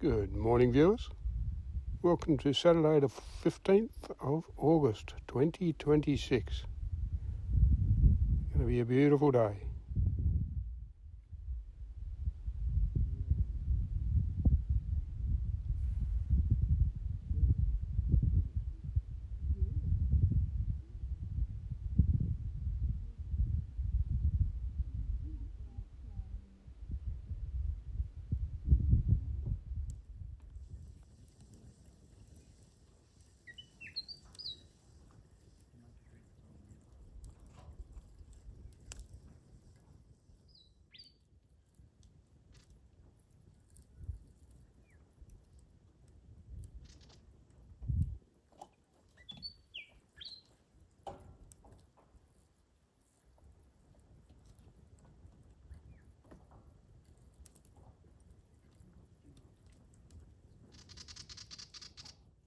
Good morning, viewers. Welcome to Saturday the 15th of August 2026. Going to be a beautiful day.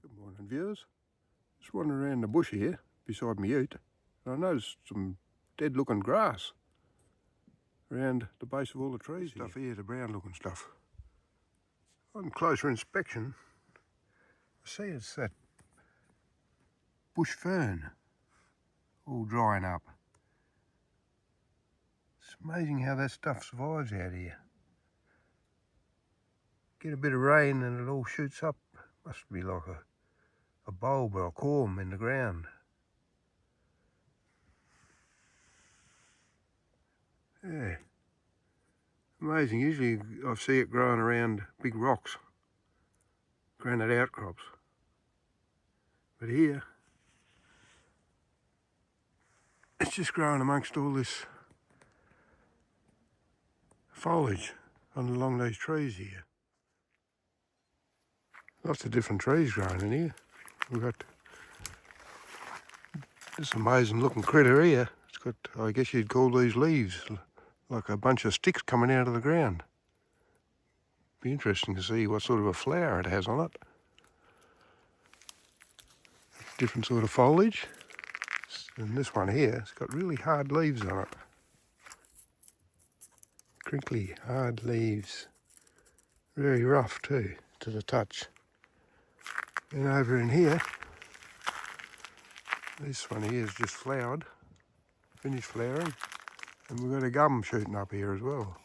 Good morning, viewers. Just wandering around the bush here beside me ute, and I noticed some dead looking grass around the base of all the trees. Stuff here, the brown looking stuff. On closer inspection, I see it's that bush fern all drying up. It's amazing how that stuff survives out here. Get a bit of rain and it all shoots up. Must be like a bulb or a corm in the ground. Yeah, amazing. Usually I see it growing around big rocks, granite outcrops. But here, it's just growing amongst all this foliage along these trees here. Lots of different trees growing in here. We've got this amazing looking critter here. It's got, I guess you'd call these leaves, like a bunch of sticks coming out of the ground. Be interesting to see what sort of a flower it has on it. Different sort of foliage. And this one here, it's got really hard leaves on it. Crinkly, hard leaves. Very rough too, to the touch. And over in here, this one here is just flowered, finished flowering. And we've got a gum shooting up here as well.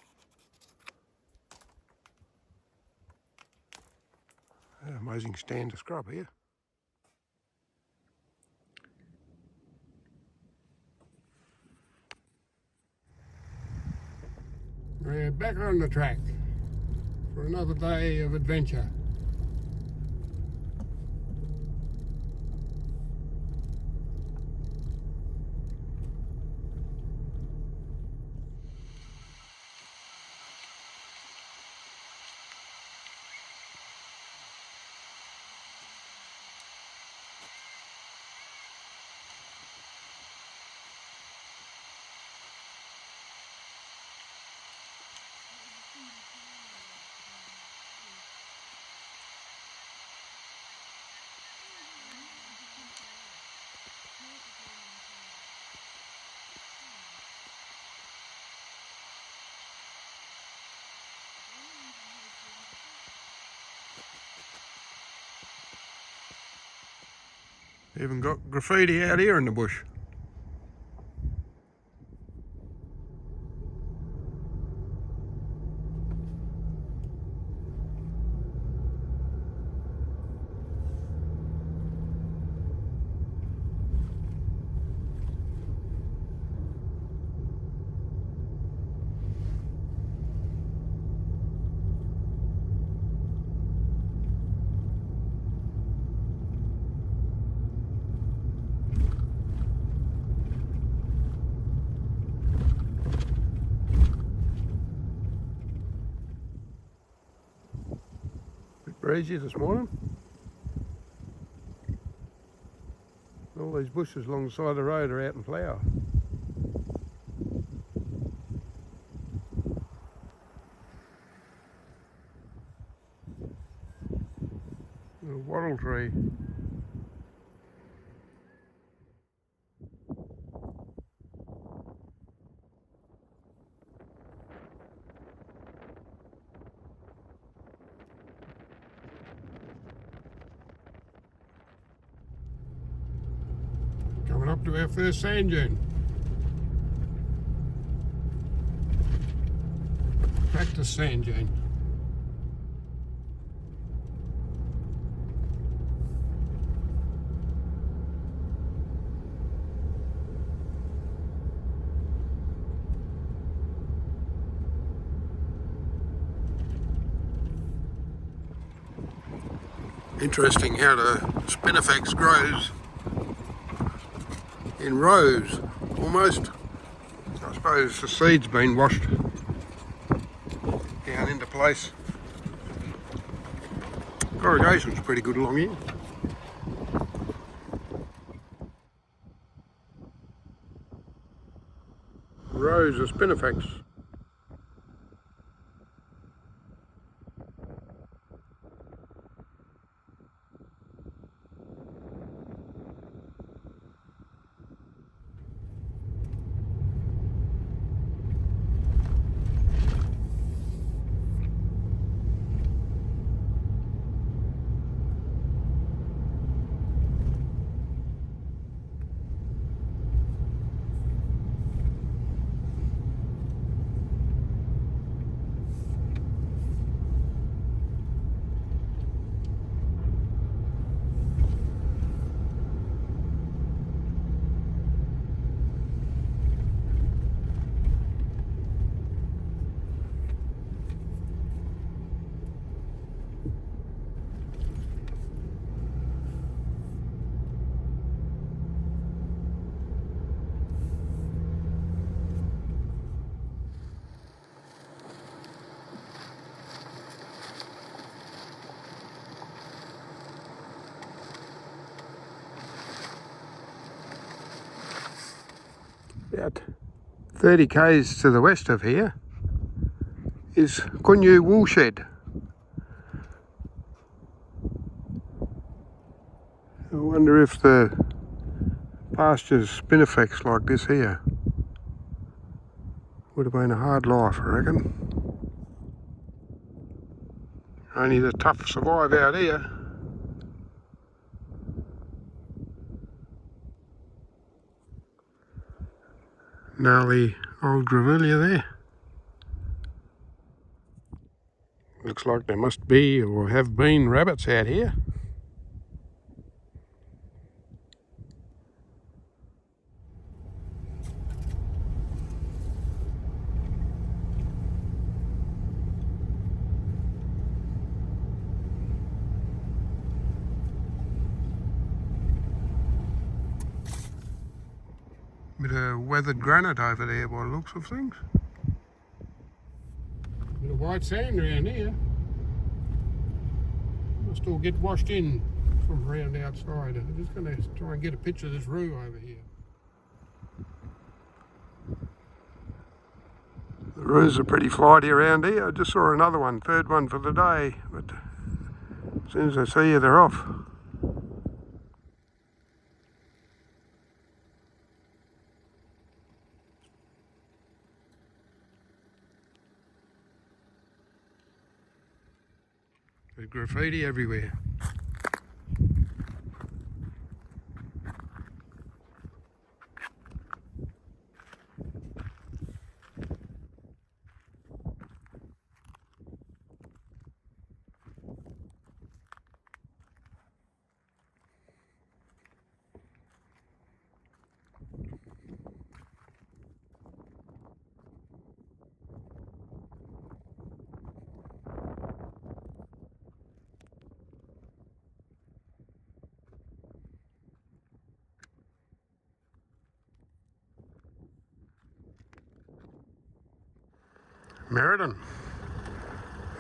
An amazing stand of scrub here. We're back on the track for another day of adventure. Even got graffiti out here in the bush. Breezy this morning. All these bushes along the side of the road are out in flower. A wattle tree. up to our first sand dune. Practice sand dune. Interesting how the spinifex grows in rows, almost. I suppose the seed's been washed down into place. Corrugation's pretty good along here. Rows of spinifex. About 30 k's to the west of here is Quench Woolshed. I wonder if the pasture's spinifex like this here would have been a hard life, I reckon. Only the tough survive out here. Gnarly old grevillea there. Looks like there must be or have been rabbits out here. Bit of weathered granite over there by the looks of things. Bit of white sand around here. Must all get washed in from around outside. I'm just going to try and get a picture of this roo over here. The roos are pretty flighty around here. I just saw another one, third one for the day, but as soon as I see you, they're off. There's graffiti everywhere. Meriden.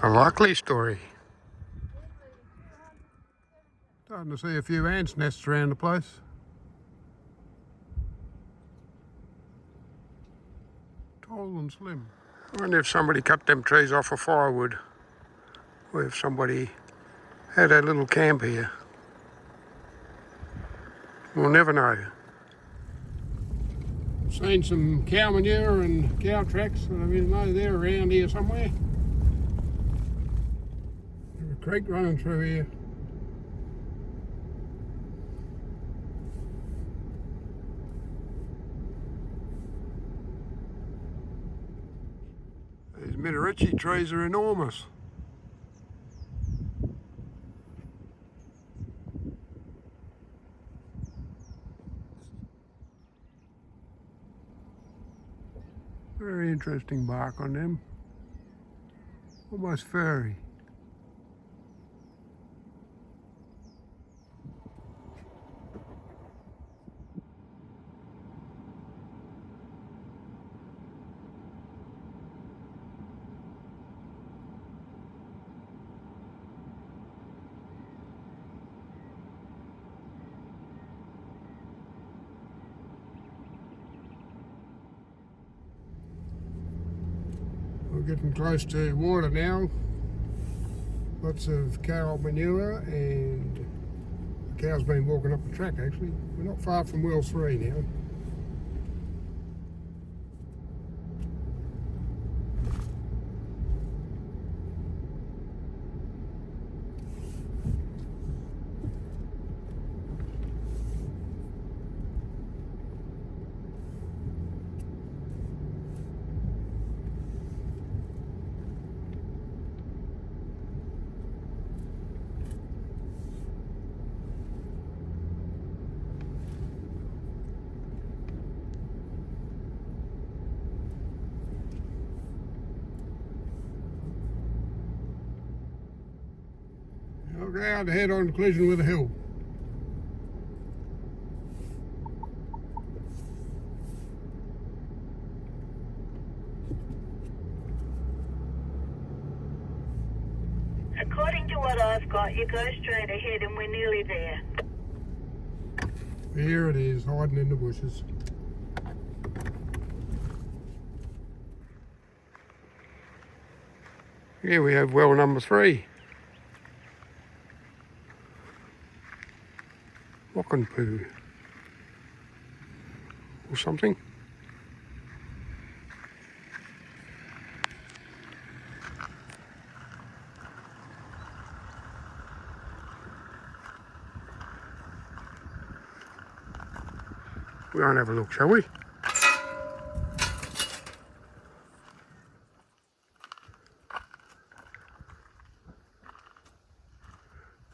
A likely story. Starting to see a few ants' nests around the place. Tall and slim. I wonder if somebody cut them trees off for firewood, or if somebody had a little camp here. We'll never know. Seen some cow manure and cow tracks, and I mean, no, they're around here somewhere. There's a creek running through here. Richie trees are enormous. Very interesting bark on them. Almost furry. We're getting close to water now. Lots of cow manure, and the cow's been walking up the track actually. We're not far from well 3 now. Okay, out head on collision with a hill. According to what I've got, you go straight ahead and we're nearly there. Here it is, hiding in the bushes. Here we have well number 3. Walking poo or something. We won't have a look, shall we?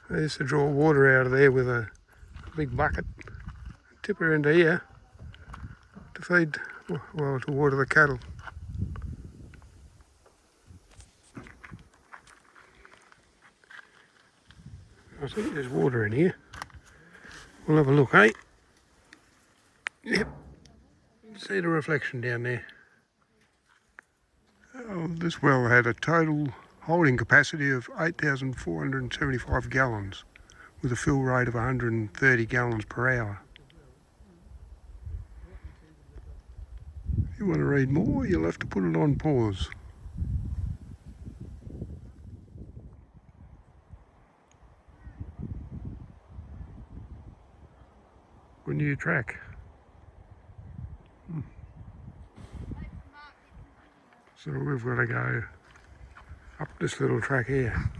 I used to draw water out of there with a big bucket, tip her into here to feed, well, to water the cattle. I think there's water in here. We'll have a look, eh? Yep. See the reflection down there. Oh, this well had a total holding capacity of 8,475 gallons with a fill rate of 130 gallons per hour. If you want to read more, you'll have to put it on pause. A new track. So we've got to go up this little track here.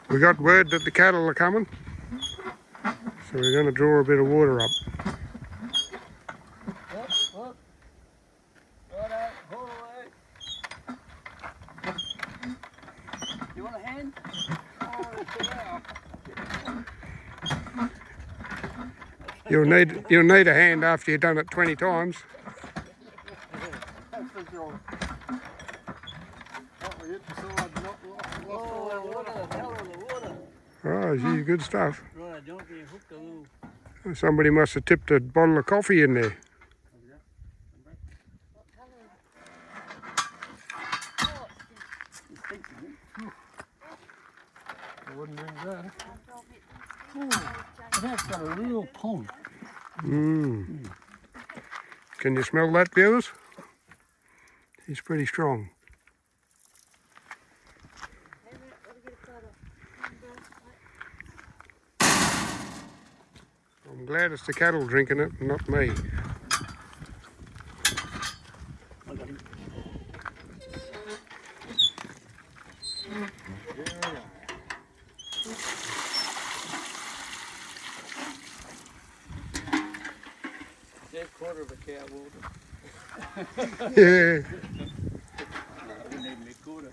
We got word that the cattle are coming, so we're going to draw a bit of water up. You want a hand? You'll need a hand after you've done it 20 times. That's for sure. We hit the side, lost all that water. The hell of the water. Oh, gee, good stuff. Right, I don't get hooked a little. Somebody must have tipped a bottle of coffee in there. I wouldn't drink that. That's got a real pond. Can you smell that, viewers? He's pretty strong. I'm glad it's the cattle drinking it, not me. Yeah, quarter of a cow water. Yeah. Wouldn't even be a quarter.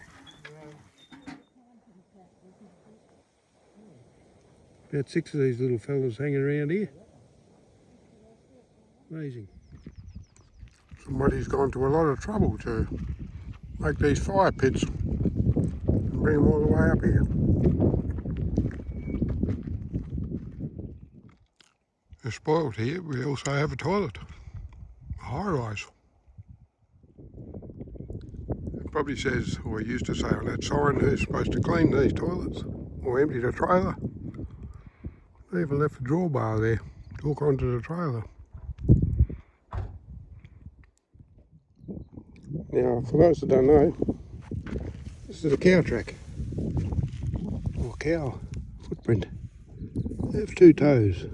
About 6 of these little fellas hanging around here. Amazing. Somebody's gone to a lot of trouble to make these fire pits and bring them all the way up here. They're spoiled here. We also have a toilet, a high-rise. It probably says, or it used to say on that sign, who's supposed to clean these toilets or empty the trailer. They even left a drawbar there to hook onto the trailer. Now, for those that don't know, this is a cow track, or cow footprint. They have 2 toes,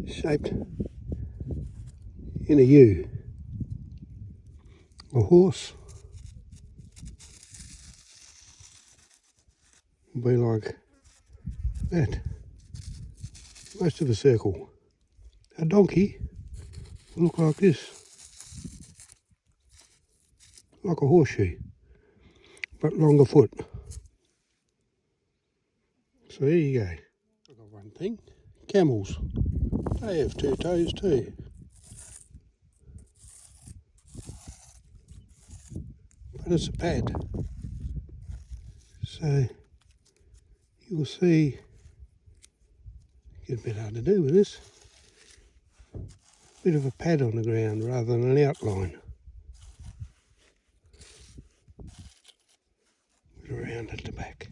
shaped in a U. A horse will be like that, most of a circle. A donkey will look like this, like a horseshoe, but longer foot. So there you go. I've got one thing. Camels, they have 2 toes too. But it's a pad. So you'll see, get a bit hard to do with this, bit of a pad on the ground rather than an outline. Around at the back.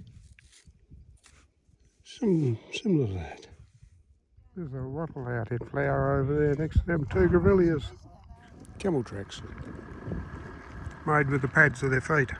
Similar to that. There's a wattle out in flower over there next to them 2 grevilleas. Camel tracks. Made with the pads of their feet.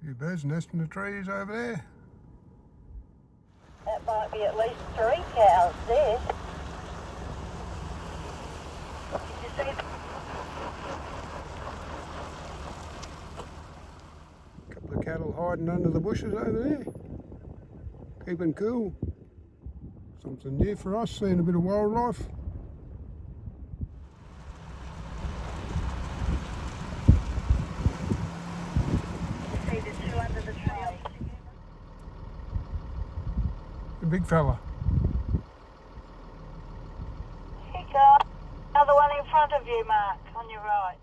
Few birds nesting in the trees over there. That might be at least 3 cows there. Did you see? A couple of cattle hiding under the bushes over there. Keeping cool. Something new for us, seeing a bit of wildlife. You see the 2 under the tree? The big fella. Here you go. Another one in front of you, Mark, on your right.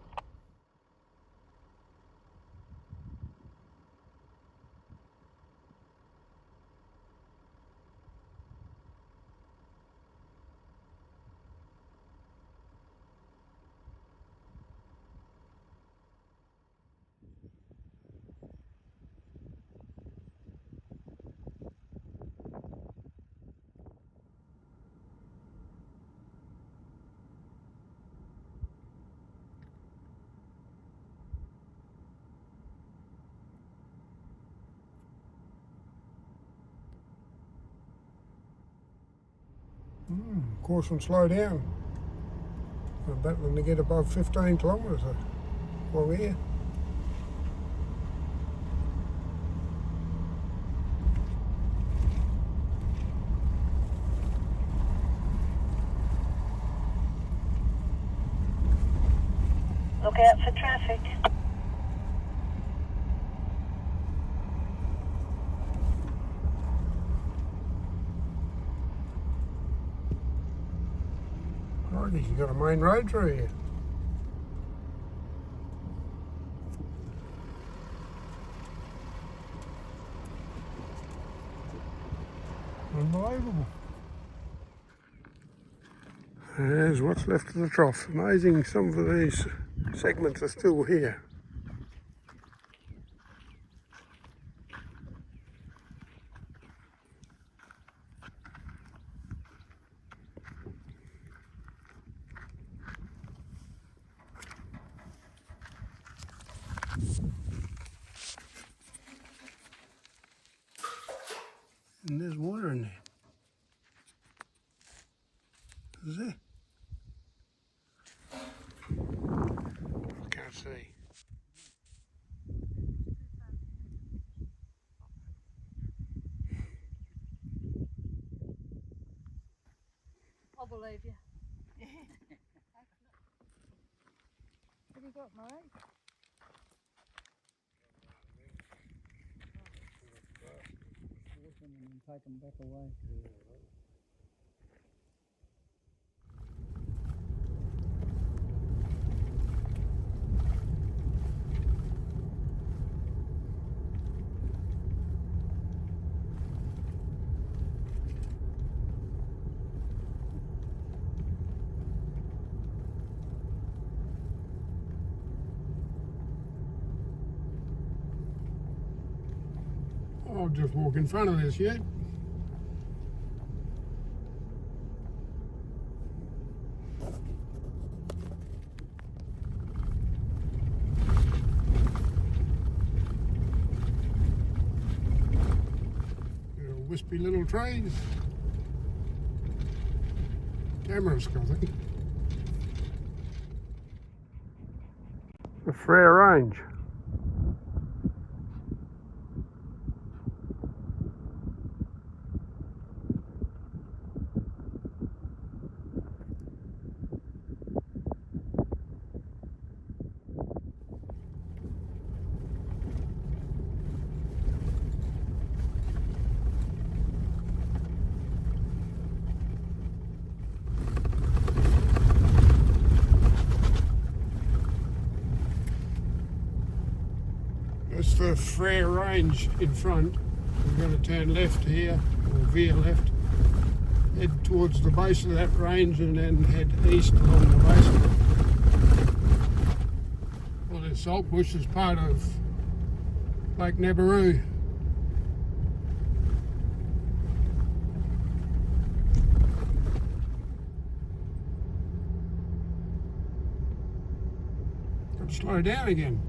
Caution, slow down. We're battling to get above 15 kilometres along here. Look out for traffic. Righty, you got a main road through here. unbelievable. There's what's left of the trough. Amazing, some of these segments are still here. And there's water in there. Is there? I can't see. I believe you. What have you got, Murray? And then take them back away. I'll just walk in front of this yet. Wispy little trees. Cameras, I think. The Frere Range. That's the Frere Range in front. We're going to turn left here, or veer left, head towards the base of that range and then head east along the base of it. Well, this saltbush is part of Lake Nebaroo. Got to slow down again.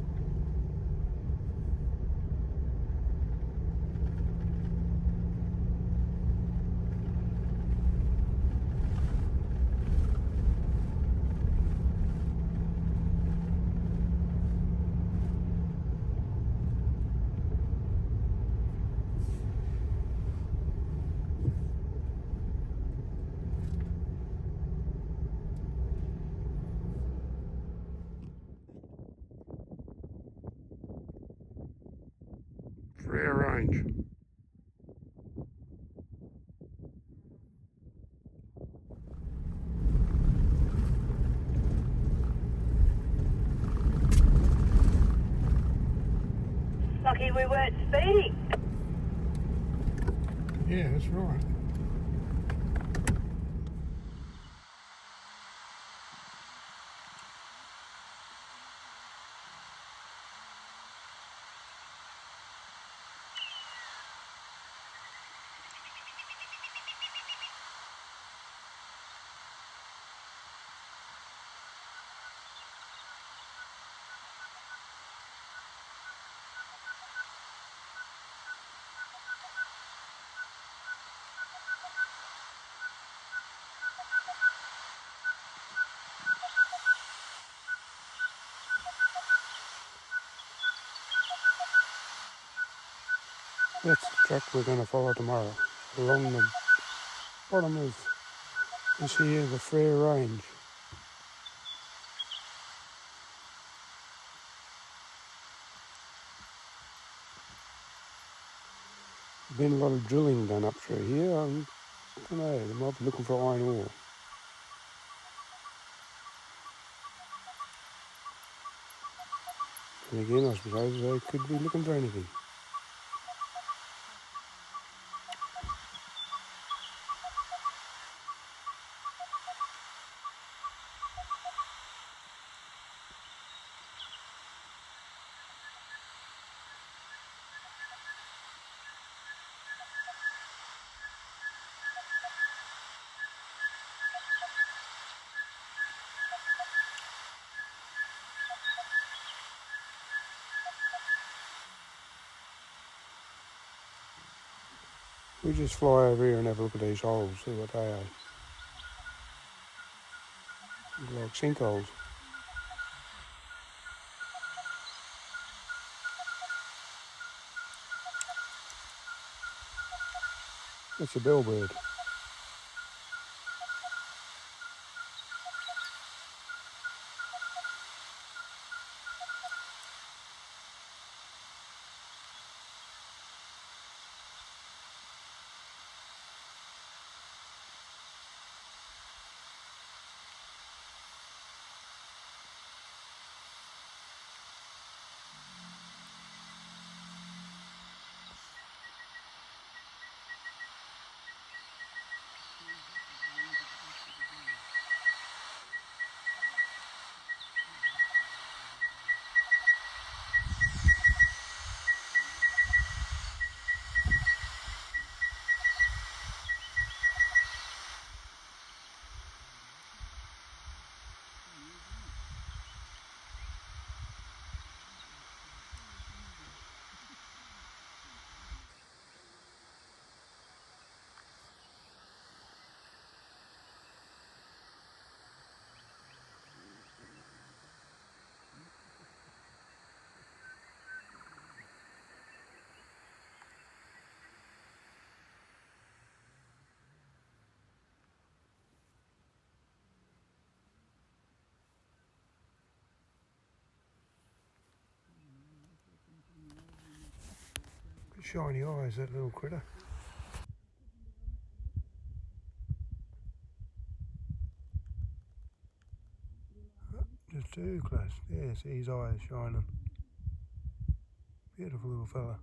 Frere Range. Lucky we weren't speeding. Yeah, that's right. That's the track we're going to follow tomorrow, along the bottom of this here, the Frere Range. Been a lot of drilling done up through here. I don't know, they might be looking for iron ore. And again, I suppose they could be looking for anything. We just fly over here and have a look at these holes, see what they are. Look like sinkholes. That's a bellbird. Shiny eyes, that little critter. Just too close. Yeah, see his eyes shining. Beautiful little fella.